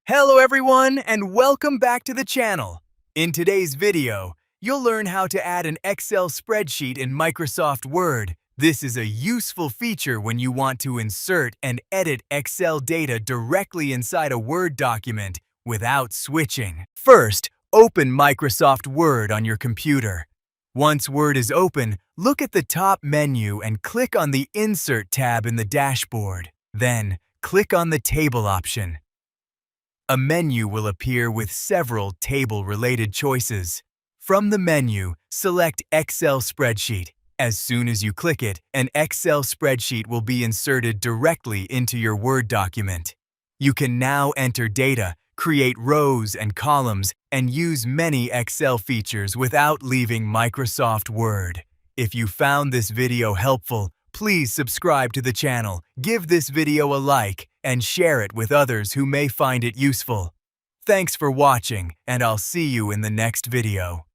Hello everyone and welcome back to the channel. In today's video, you'll learn how to add an Excel spreadsheet in Microsoft Word. This is a useful feature when you want to insert and edit Excel data directly inside a Word document without switching. First, open Microsoft Word on your computer. Once Word is open, look at the top menu and click on the Insert tab in the dashboard. Then, click on the Table option. A menu will appear with several table-related choices. From the menu, select Excel Spreadsheet. As soon as you click it, an Excel spreadsheet will be inserted directly into your Word document. You can now enter data, create rows and columns, and use many Excel features without leaving Microsoft Word. If you found this video helpful, please subscribe to the channel, give this video a like, and share it with others who may find it useful. Thanks for watching, and I'll see you in the next video.